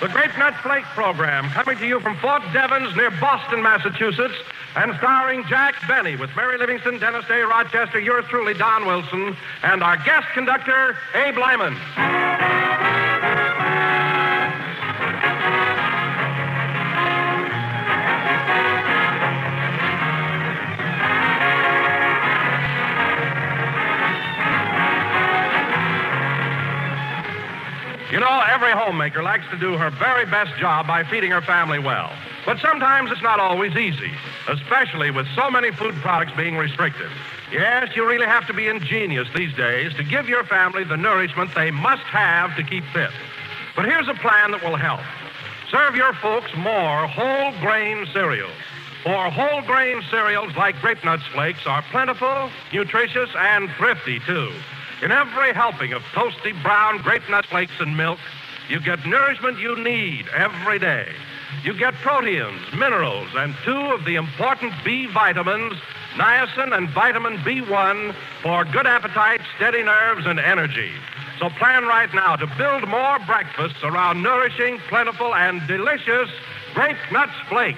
The Grape Nut Flake program, coming to you from Fort Devens near Boston, Massachusetts, and starring Jack Benny with Mary Livingston, Dennis Day, Rochester, yours truly, Don Wilson, and our guest conductor, Abe Lyman. You know, every homemaker likes to do her very best job by feeding her family well. But sometimes it's not always easy, especially with so many food products being restricted. Yes, you really have to be ingenious these days to give your family the nourishment they must have to keep fit. But here's a plan that will help. Serve your folks more whole grain cereals. For whole grain cereals like Grape Nuts Flakes are plentiful, nutritious, and thrifty, too. In every helping of toasty brown Grape Nut Flakes and milk, you get nourishment you need every day. You get proteins, minerals, and 2 of the important B vitamins, niacin and vitamin B1, for good appetite, steady nerves, and energy. So plan right now to build more breakfasts around nourishing, plentiful, and delicious Grape Nuts Flakes.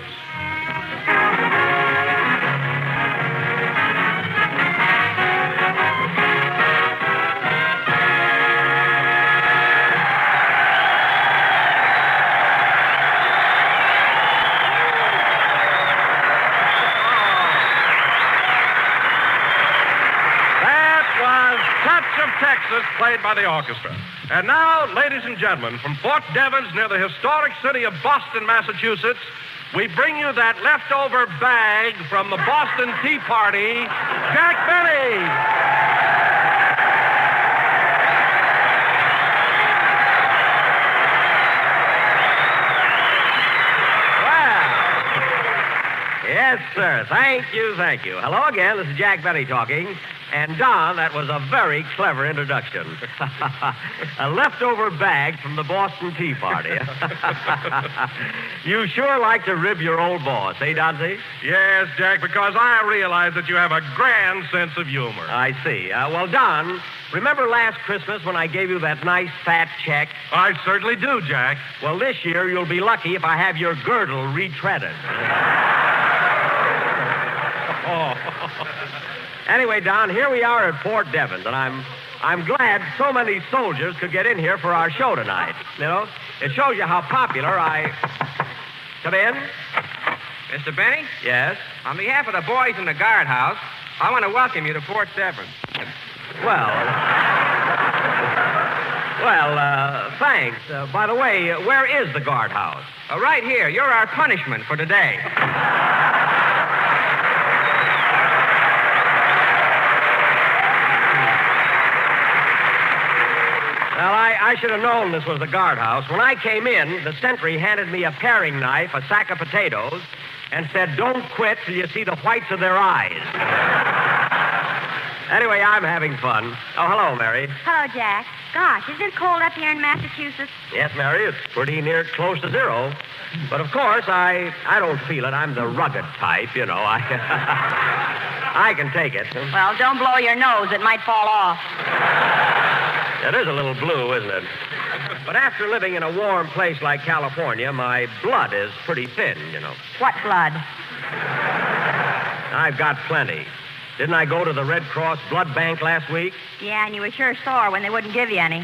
Texas, played by the orchestra. And now, ladies and gentlemen, from Fort Devens near the historic city of Boston, Massachusetts, we bring you that leftover bag from the Boston Tea Party, Jack Benny. Yes, sir. Thank you. Hello again. This is Jack Benny talking. And, Don, that was a very clever introduction. A leftover bag from the Boston Tea Party. You sure like to rib your old boss, eh, Donsey? Yes, Jack, because I realize that you have a grand sense of humor. I see. Well, Don, remember last Christmas when I gave you that nice fat check? I certainly do, Jack. Well, this year you'll be lucky if I have your girdle retreaded. Anyway, Don, here we are at Fort Devens, and I'm glad so many soldiers could get in here for our show tonight. You know, it shows you how popular I... Come in. Mr. Benny? Yes? On behalf of the boys in the guardhouse, I want to welcome you to Fort Devens. Thanks. By the way, where is the guardhouse? Right here. You're our punishment for today. Well, I should have known this was the guardhouse. When I came in, the sentry handed me a paring knife, a sack of potatoes, and said, "Don't quit till you see the whites of their eyes." Anyway, I'm having fun. Oh, hello, Mary. Hello, Jack. Gosh, isn't it cold up here in Massachusetts? Yes, Mary, it's pretty near close to zero. But, of course, I don't feel it. I'm the rugged type, you know. I can take it. Well, don't blow your nose. It might fall off. It is a little blue, isn't it? But after living in a warm place like California, my blood is pretty thin, you know. What blood? I've got plenty. Didn't I go to the Red Cross blood bank last week? Yeah, and you were sure sore when they wouldn't give you any.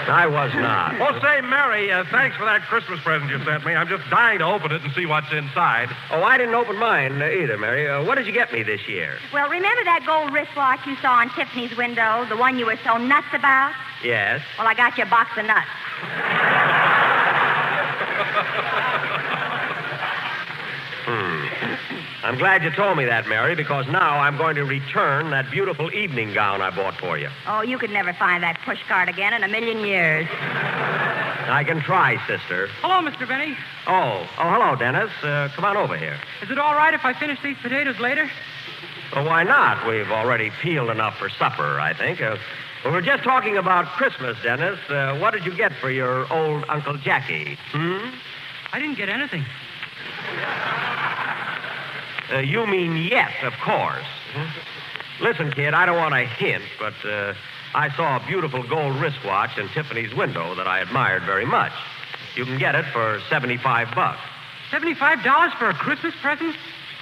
I was not. Well, say, Mary, thanks for that Christmas present you sent me. I'm just dying to open it and see what's inside. Oh, I didn't open mine either, Mary. What did you get me this year? Well, remember that gold wristwatch you saw on Tiffany's window, the one you were so nuts about? Yes. Well, I got you a box of nuts. I'm glad you told me that, Mary, because now I'm going to return that beautiful evening gown I bought for you. Oh, you could never find that pushcart again in a million years. I can try, sister. Hello, Mr. Benny. Oh, hello, Dennis. Come on over here. Is it all right if I finish these potatoes later? Well, why not? We've already peeled enough for supper, I think. We were just talking about Christmas, Dennis. What did you get for your old Uncle Jackie? I didn't get anything. You mean yes, of course. Listen, kid, I don't want to hint, but I saw a beautiful gold wristwatch in Tiffany's window that I admired very much. You can get it for $75. $75 for a Christmas present?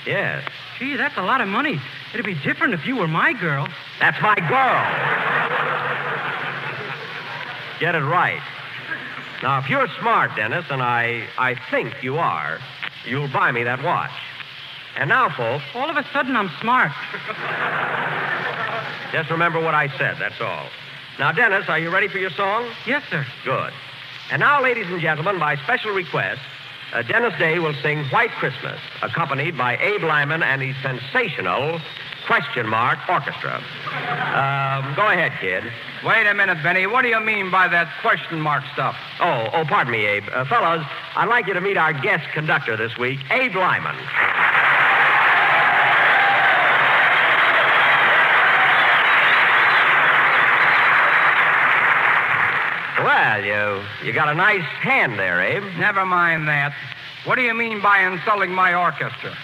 Yes. Gee, that's a lot of money. It'd be different if you were my girl. That's my girl. Get it right. Now, if you're smart, Dennis, and I think you are, you'll buy me that watch. And now, folks, All of a sudden, I'm smart. just remember what I said, that's all. Now, Dennis, are you ready for your song? Yes, sir. Good. And now, ladies and gentlemen, by special request, Dennis Day will sing White Christmas, accompanied by Abe Lyman and his sensational Orchestra. Go ahead, kid. Wait a minute, Benny. What do you mean by that question mark stuff? Oh, pardon me, Abe. Fellas, I'd like you to meet our guest conductor this week, Abe Lyman. Well, you got a nice hand there, Abe. Never mind that. What do you mean by insulting my orchestra?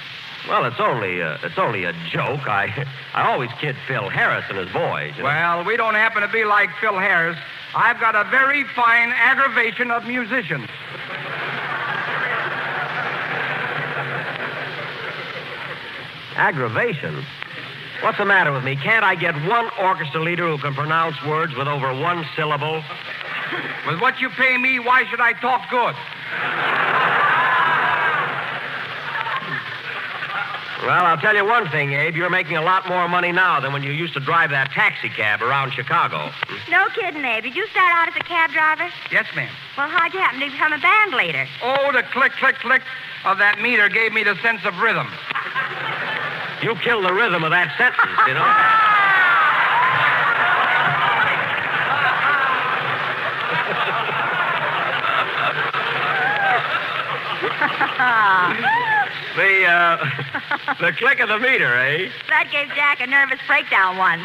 Well, it's only a joke. I always kid Phil Harris and his boys. You know? Well, we don't happen to be like Phil Harris. I've got a very fine aggravation of musicians. Aggravation? What's the matter with me? Can't I get one orchestra leader who can pronounce words with over one syllable? With what you pay me, why should I talk good? Well, I'll tell you one thing, Abe. You're making a lot more money now than when you used to drive that taxi cab around Chicago. No kidding, Abe. Did you start out as a cab driver? Yes, ma'am. Well, how'd you happen to become a band leader? Oh, the click, click, click of that meter gave me the sense of rhythm. You killed the rhythm of that sentence, you know? The click of the meter, eh? That gave Jack a nervous breakdown once.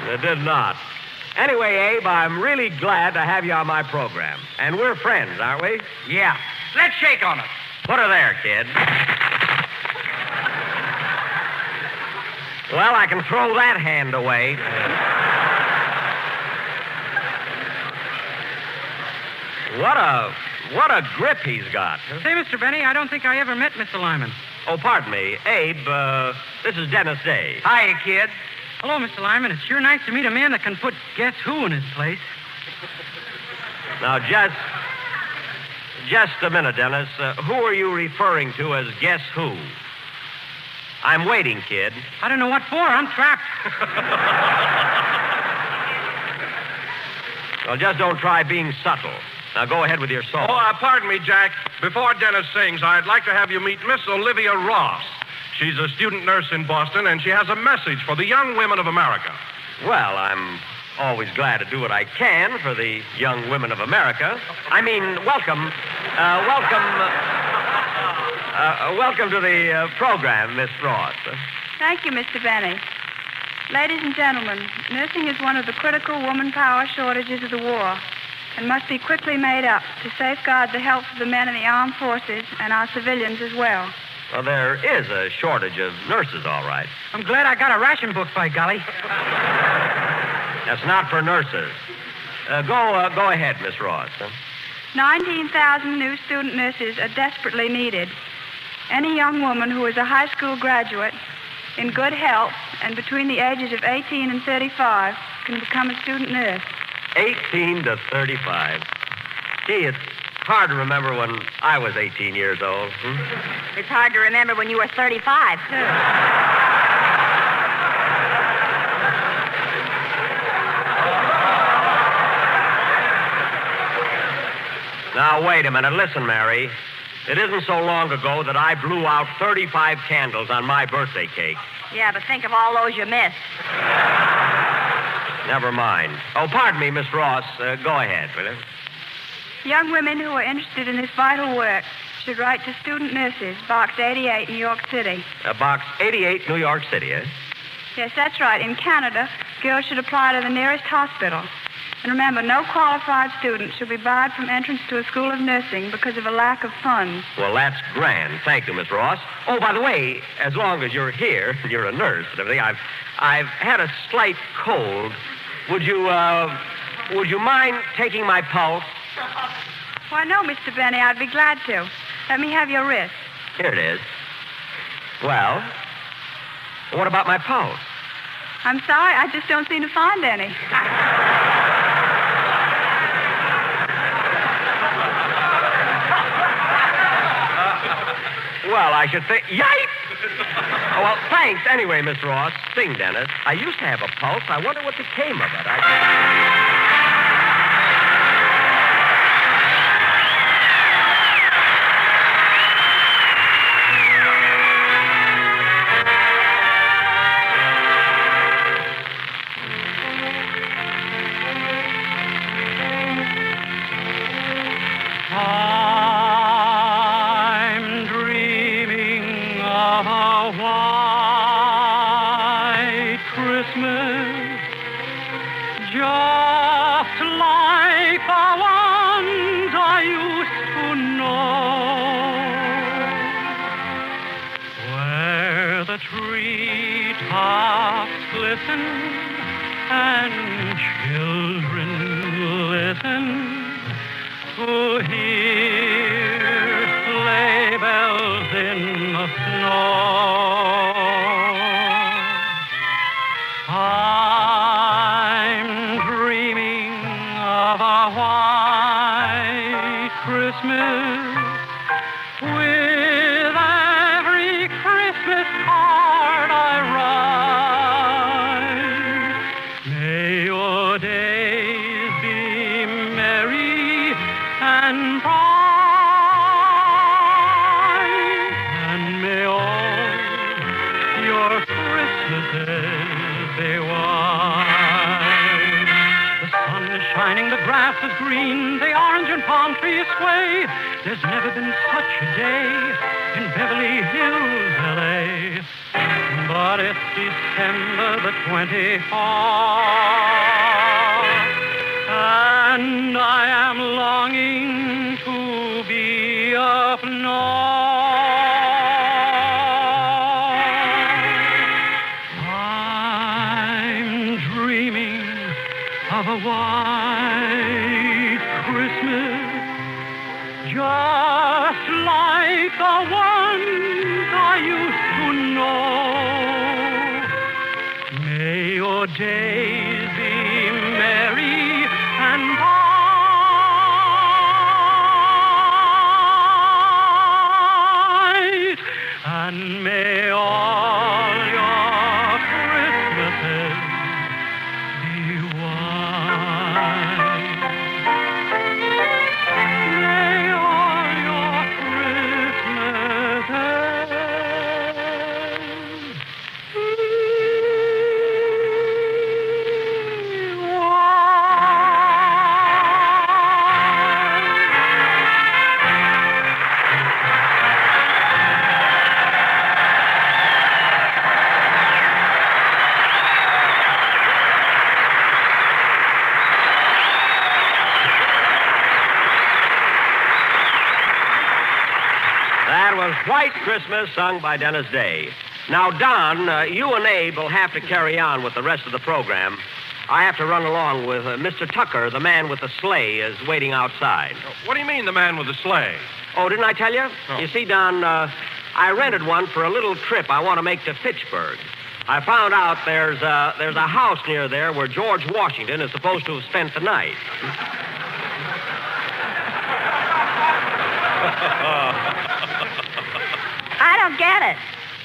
It did not. Anyway, Abe, I'm really glad to have you on my program. And we're friends, aren't we? Yeah. Let's shake on it. Put her there, kid. Well, I can throw that hand away. What a grip he's got. Say, Mr. Benny, I don't think I ever met Mr. Lyman. Oh, pardon me. Abe, this is Dennis Day. Hiya, kid. Hello, Mr. Lyman. It's sure nice to meet a man that can put Guess Who in his place. Now, just a minute, Dennis. Who are you referring to as Guess Who? I'm waiting, kid. I don't know what for. I'm trapped. Well, just don't try being subtle. Now, go ahead with your song. Oh, pardon me, Jack. Before Dennis sings, I'd like to have you meet Miss Olivia Ross. She's a student nurse in Boston, and she has a message for the young women of America. Well, I'm always glad to do what I can for the young women of America. I mean, welcome to the program, Miss Ross. Thank you, Mr. Benny. Ladies and gentlemen, nursing is one of the critical woman power shortages of the war and must be quickly made up to safeguard the health of the men in the armed forces and our civilians as well. Well, there is a shortage of nurses, all right. I'm glad I got a ration book, by golly. That's not for nurses. Go ahead, Miss Ross. 19,000 new student nurses are desperately needed. Any young woman who is a high school graduate, in good health, and between the ages of 18 and 35 can become a student nurse. 18 to 35. Gee, it's hard to remember when I was 18 years old. It's hard to remember when you were 35, too. Now, wait a minute. Listen, Mary. It isn't so long ago that I blew out 35 candles on my birthday cake. Yeah, but think of all those you missed. Never mind. Oh, pardon me, Miss Ross. Go ahead, will you? Young women who are interested in this vital work should write to Student Nurses, Box 88, New York City. Box 88, New York City, eh? Yes, that's right. In Canada, girls should apply to the nearest hospital. And remember, no qualified student should be barred from entrance to a school of nursing because of a lack of funds. Well, that's grand. Thank you, Miss Ross. Oh, by the way, as long as you're here, you're a nurse and everything, I've had a slight cold. Would you mind taking my pulse? Why, no, Mr. Benny, I'd be glad to. Let me have your wrist. Here it is. Well, what about my pulse? I'm sorry, I just don't seem to find any. Well, I should think... Yipe! Oh, well, thanks anyway, Miss Ross. Sing, Dennis. I used to have a pulse. I wonder what became of it. I'm dreaming of a white Christmas, just like the ones I used to know, where the treetops glisten and children listen to hear sleigh bells in the snow. I'm dreaming of a white Christmas with every Christmas card I write. May your days be merry and bright, and may all your Christmases be white. The sun is shining, the grass is green, the orange and palm trees sway. There's never been such a day in Beverly Hills, L.A. But it's December the 24th, and I am longing to be up north. I'm dreaming of a white Christmas, just like the ones I used to know. May your days be merry and bright, and may all your Christmases be white. May all your Christmases be That was White Christmas, sung by Dennis Day. Now, Don, you and Abe will have to carry on with the rest of the program. I have to run along with Mr. Tucker, the man with the sleigh, is waiting outside. What do you mean, the man with the sleigh? Oh, didn't I tell you? No. You see, Don, I rented one for a little trip I want to make to Fitchburg. I found out there's a house near there where George Washington is supposed to have spent the night. I don't get it.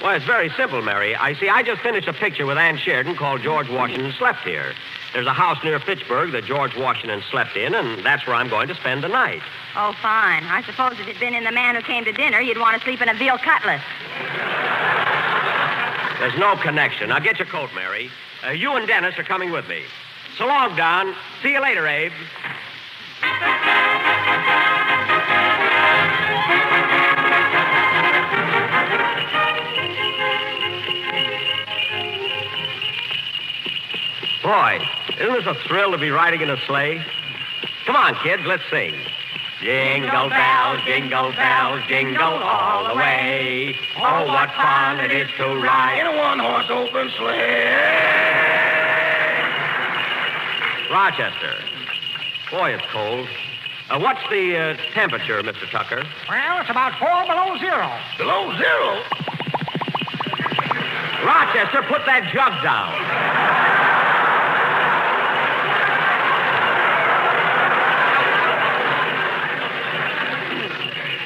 Well, it's very simple, Mary. I just finished a picture with Ann Sheridan called George Washington Slept Here. There's a house near Fitchburg that George Washington slept in, and that's where I'm going to spend the night. Oh, fine. I suppose if you'd been in The Man Who Came to Dinner, you'd want to sleep in a veal cutlet. There's no connection. Now, get your coat, Mary. You and Dennis are coming with me. So long, Don. See you later, Abe. Boy, isn't this a thrill to be riding in a sleigh? Come on, kids, let's sing. Jingle bells, jingle all the way. Oh, what fun it is to ride In a one-horse open sleigh. Rochester. Boy, it's cold. What's the temperature, Mr. Tucker? Well, it's about 4 below zero. Below zero? Rochester, put that jug down.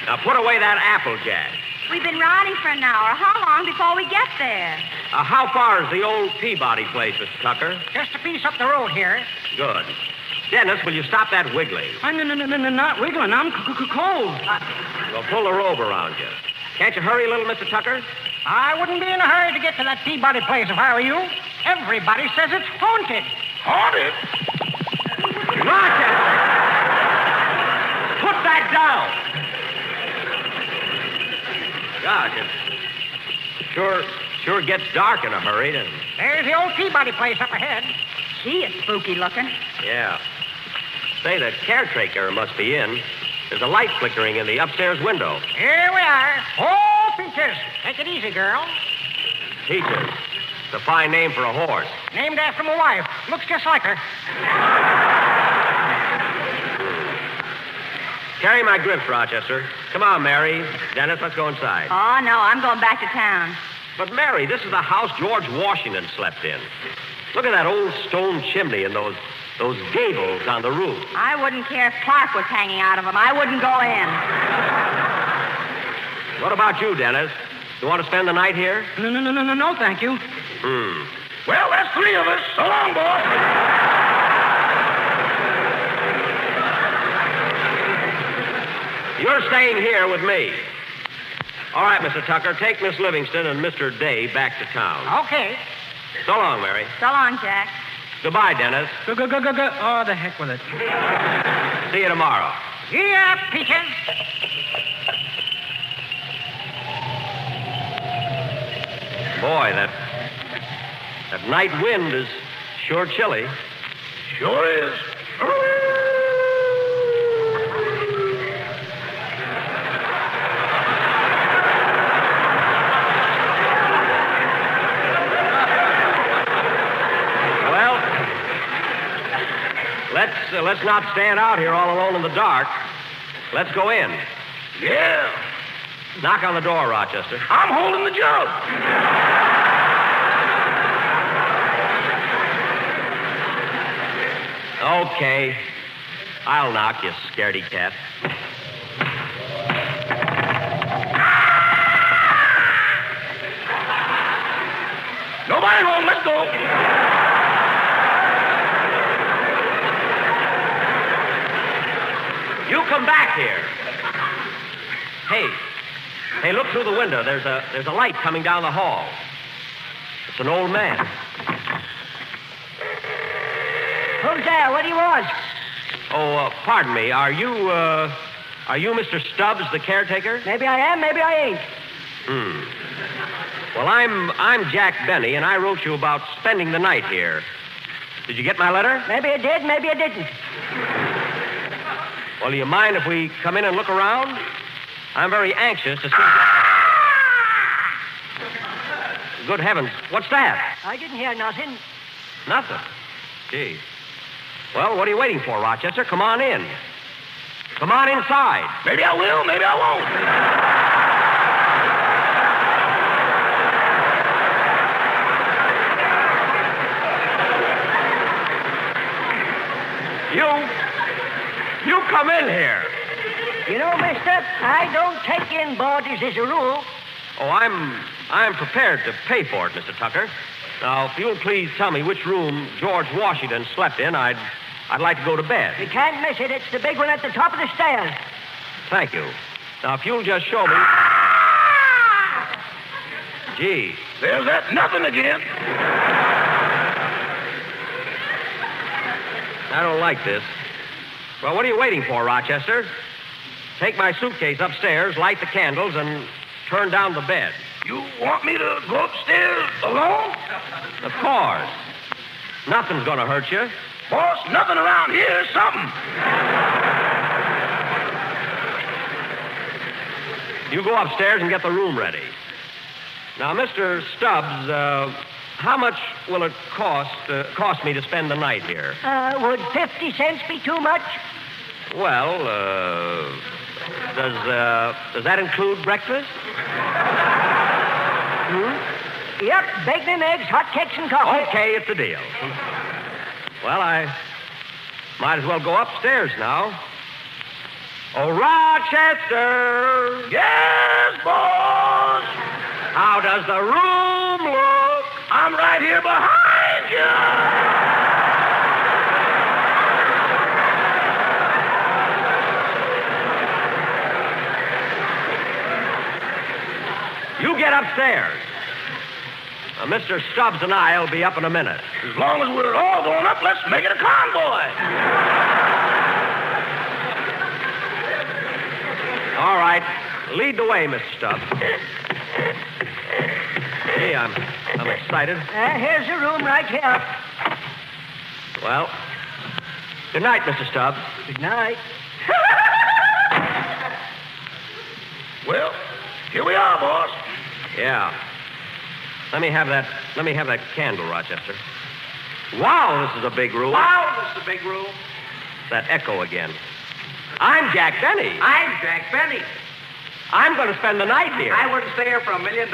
Now, put away that Applejack. We've been riding for an hour. How long before we get there? How far is the old Peabody place, Mr. Tucker? Just a piece up the road here. Good. Dennis, will you stop that wiggling? I'm not wiggling. I'm cold. Well, pull the robe around you. Can't you hurry a little, Mr. Tucker? I wouldn't be in a hurry to get to that Peabody place if I were you. Everybody says it's haunted. Haunted? Rochester! Put that down! Gosh, it sure gets dark in a hurry, doesn't it? There's the old Peabody place up ahead. Gee, it's spooky looking. Yeah. Say, the caretaker must be in. There's a light flickering in the upstairs window. Here we are. Oh, Peaches. Take it easy, girl. Peaches. It's a fine name for a horse. Named after my wife. Looks just like her. Carry my grips, Rochester. Come on, Mary. Dennis, let's go inside. Oh, no, I'm going back to town. But, Mary, this is the house George Washington slept in. Look at that old stone chimney and those gables on the roof. I wouldn't care if Clark was hanging out of them. I wouldn't go in. What about you, Dennis? You want to spend the night here? No, thank you. Well, that's 3 of us. So long, boy. You're staying here with me. All right, Mr. Tucker, take Miss Livingston and Mr. Day back to town. Okay. So long, Mary. So long, Jack. Goodbye, Dennis. Go. Oh, the heck with it. See you tomorrow. Yeah, Peaches. Boy, that night wind is sure chilly. Sure is. Let's not stand out here all alone in the dark. Let's go in. Yeah. Knock on the door, Rochester. I'm holding the jug. Okay. I'll knock, you scaredy cat. Nobody home. Let's go. You come back here. Hey, look through the window. There's a light coming down the hall. It's an old man. Who's there? What do you want? Oh, pardon me. Are you Mr. Stubbs, the caretaker? Maybe I am, maybe I ain't. Well, I'm Jack Benny, and I wrote you about spending the night here. Did you get my letter? Maybe I did, maybe I didn't. Well, do you mind if we come in and look around? I'm very anxious to see... Good heavens, what's that? I didn't hear nothing. Nothing. Gee. Well, what are you waiting for, Rochester? Come on in. Come on inside. Maybe I will, maybe I won't. You come in here. You know, mister, I don't take in boarders as a rule. Oh, I'm prepared to pay for it, Mr. Tucker. Now, if you'll please tell me which room George Washington slept in, I'd like to go to bed. You can't miss it. It's the big one at the top of the stairs. Thank you. Now, if you'll just show me... Gee. There's that nothing again. I don't like this. Well, what are you waiting for, Rochester? Take my suitcase upstairs, light the candles, and turn down the bed. You want me to go upstairs alone? Of course. Nothing's going to hurt you. Boss, nothing around here is something. You go upstairs and get the room ready. Now, Mr. Stubbs, how much will it cost me to spend the night here? Would 50 cents be too much? Well, does that include breakfast? Yep, bacon and eggs, hot cakes and coffee. Okay, it's a deal. Well, I might as well go upstairs now. Oh, Rochester! Yes, boss. How does the room look? I'm right here behind you. You get upstairs. Now, Mr. Stubbs and I will be up in a minute. As long as we're all going up, let's make it a convoy. All right. Lead the way, Mr. Stubbs. Gee, I'm excited. Here's the room right here. Well, good night, Mr. Stubbs. Good night. Well, here we are, boss. Yeah. Let me have that candle, Rochester. Wow, this is a big room. Wow, this is a big room. That echo again. I'm Jack Benny. I'm Jack Benny. I'm going to spend the night here. I wouldn't stay here for $1 million.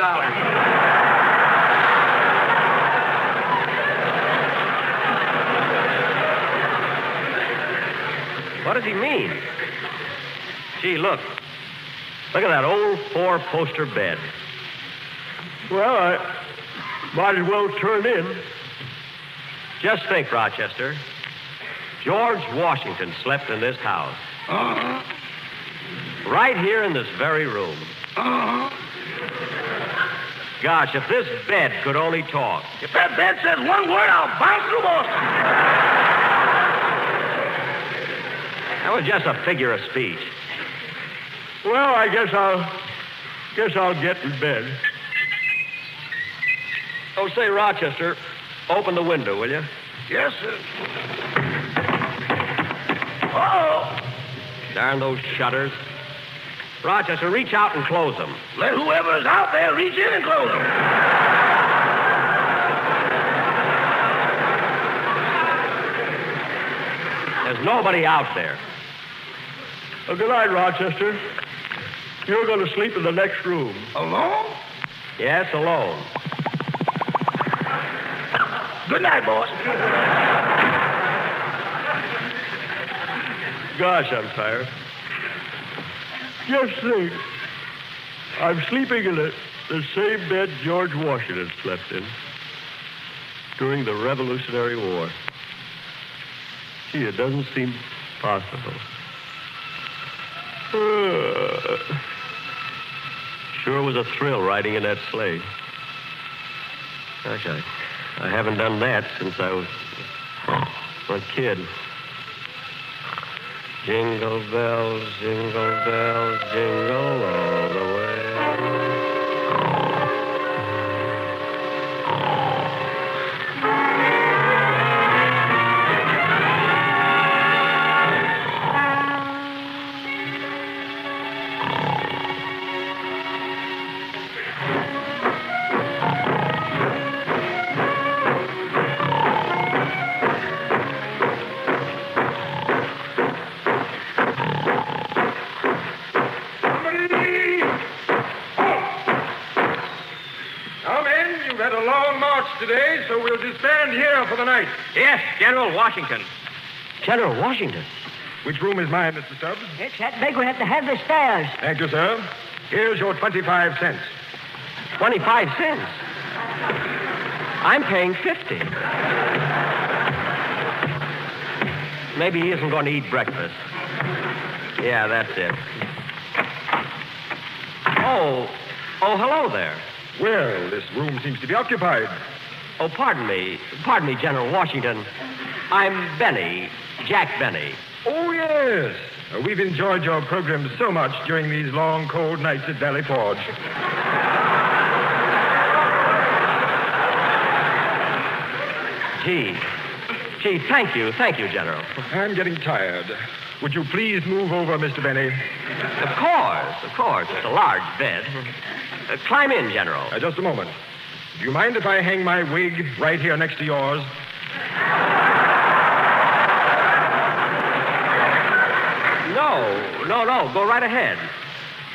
What does he mean? Gee, look. Look at that old four-poster bed. Well, I might as well turn in. Just think, Rochester. George Washington slept in this house. Uh-huh. Right here in this very room. Uh-huh. Gosh, if this bed could only talk. If that bed says one word, I'll bounce through Boston. That was just a figure of speech. Well, I guess I'll get in bed. Oh, say, Rochester, open the window, will you? Yes, sir. Uh-oh. Darn those shutters. Rochester, reach out and close them. Let whoever is out there reach in and close them. There's nobody out there. Well, good night, Rochester. You're going to sleep in the next room. Alone? Yes, alone. Good night, boss. Gosh, I'm tired. Just think. I'm sleeping in the same bed George Washington slept in during the Revolutionary War. Gee, it doesn't seem possible. Sure was a thrill riding in that sleigh. Gosh, I haven't done that since I was a kid. Jingle bells, jingle all the way. Today, so we'll disband here for the night. Yes, General Washington. General Washington? Which room is mine, Mr. Stubbs? It's that big one at the head of the stairs. Thank you, sir. Here's your 25 cents. 25 cents? I'm paying 50. Maybe he isn't going to eat breakfast. Yeah, that's it. Oh, hello there. Well, this room seems to be occupied. Oh, pardon me, General Washington. I'm Benny, Jack Benny. Oh, yes. We've enjoyed your program so much during these long, cold nights at Valley Forge. Gee, Chief, thank you, General. I'm getting tired. Would you please move over, Mr. Benny? Of course. It's a large bed. Climb in, General. Just a moment. Do you mind if I hang my wig right here next to yours? No. Go right ahead.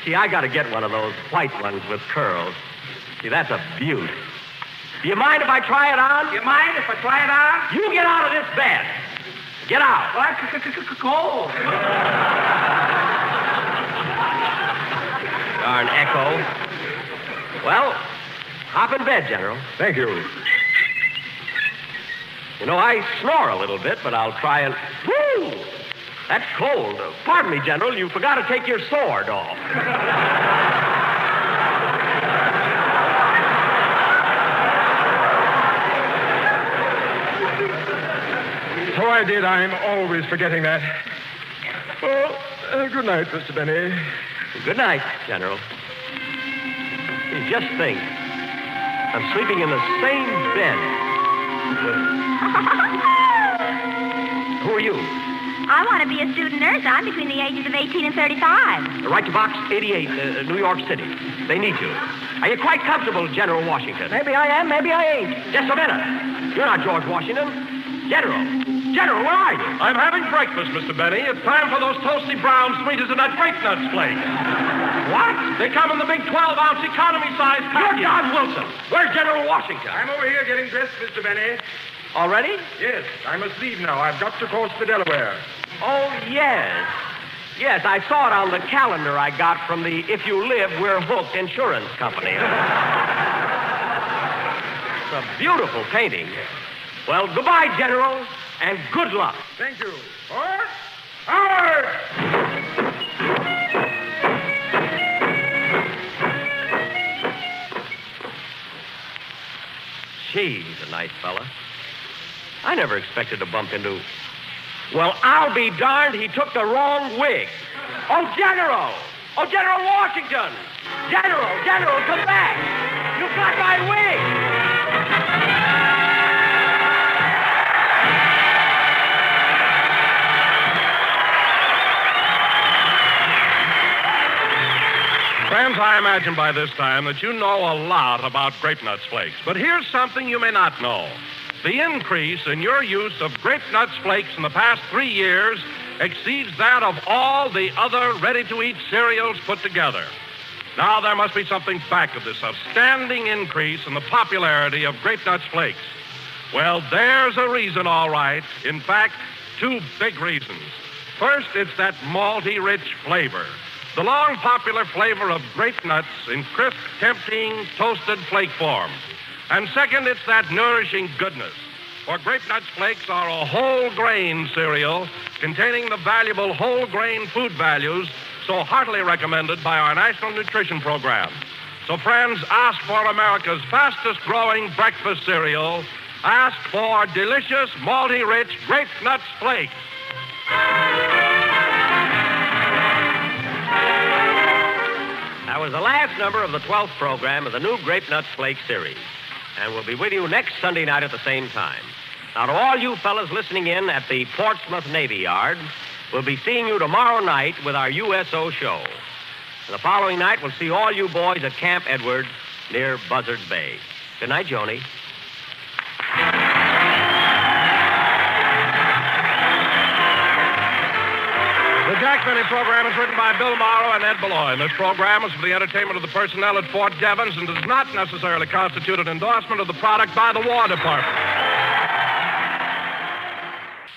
See, I got to get one of those white ones with curls. See, that's a beaut. Do you mind if I try it on? You mind if I try it on? You get out of this bed. Get out. Cold. Darn echo. Well, hop in bed, General. Thank you. You know, I snore a little bit, but I'll try and... Woo! That's cold. Pardon me, General. You forgot to take your sword off. So I did. I'm always forgetting that. Well, good night, Mr. Benny. Good night, General. You just think. I'm sleeping in the same bed. Who are you? I want to be a student nurse. I'm between the ages of 18 and 35. Right to Box 88, New York City. They need you. Are you quite comfortable, General Washington? Maybe I am, maybe I ain't. Just a minute. You're not George Washington. General, where are you? I'm having breakfast, Mr. Benny. It's time for those toasty brown sweeties and that grape nuts flake. What? They come in the big 12-ounce economy size package. You're John Wilson. Where's General Washington? I'm over here getting dressed, Mr. Benny. Already? Yes, I must leave now. I've got to cross the Delaware. Oh, yes. Yes, I saw it on the calendar I got from the If You Live, We're Hooked insurance company. It's a beautiful painting. Well, goodbye, General, and good luck. Thank you. Gee, he's a nice fella. I never expected to bump into... Well, I'll be darned, he took the wrong wig. Oh, General! Oh, General Washington! General, come back! You've got my wig! Friends, I imagine by this time that you know a lot about grape nuts flakes. But here's something you may not know. The increase in your use of grape nuts flakes in the past 3 years exceeds that of all the other ready-to-eat cereals put together. Now, there must be something back of this outstanding increase in the popularity of grape nuts flakes. Well, there's a reason, all right. In fact, 2 big reasons. First, it's that malty, rich flavor. The long popular flavor of grape nuts in crisp, tempting, toasted flake form. And second, it's that nourishing goodness. For grape nuts flakes are a whole grain cereal containing the valuable whole grain food values so heartily recommended by our National Nutrition Program. So, friends, ask for America's fastest growing breakfast cereal. Ask for delicious, malty, rich grape nuts flakes. That was the last number of the 12th program of the new Grape Nuts Flake series. And we'll be with you next Sunday night at the same time. Now, to all you fellas listening in at the Portsmouth Navy Yard, we'll be seeing you tomorrow night with our USO show. And the following night, we'll see all you boys at Camp Edward near Buzzards Bay. Good night, Joni. The Jack Benny program is written by Bill Morrow and Ed Beloy. This program is for the entertainment of the personnel at Fort Devens and does not necessarily constitute an endorsement of the product by the War Department.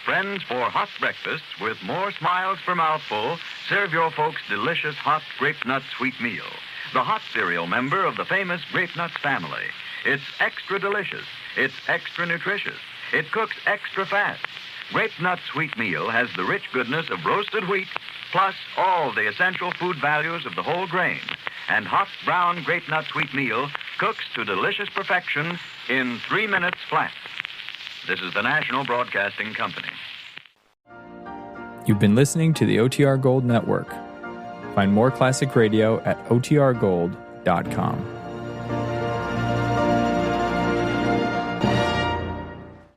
Friends, for hot breakfasts with more smiles per mouthful, serve your folks delicious hot Grape Nut Sweet Meal, the hot cereal member of the famous Grape Nuts family. It's extra delicious. It's extra nutritious. It cooks extra fast. Grape Nut Sweet Meal has the rich goodness of roasted wheat, plus all the essential food values of the whole grain. And hot brown Grape Nut Sweet Meal cooks to delicious perfection in 3 minutes flat. This is the National Broadcasting Company. You've been listening to the OTR Gold Network. Find more classic radio at otrgold.com.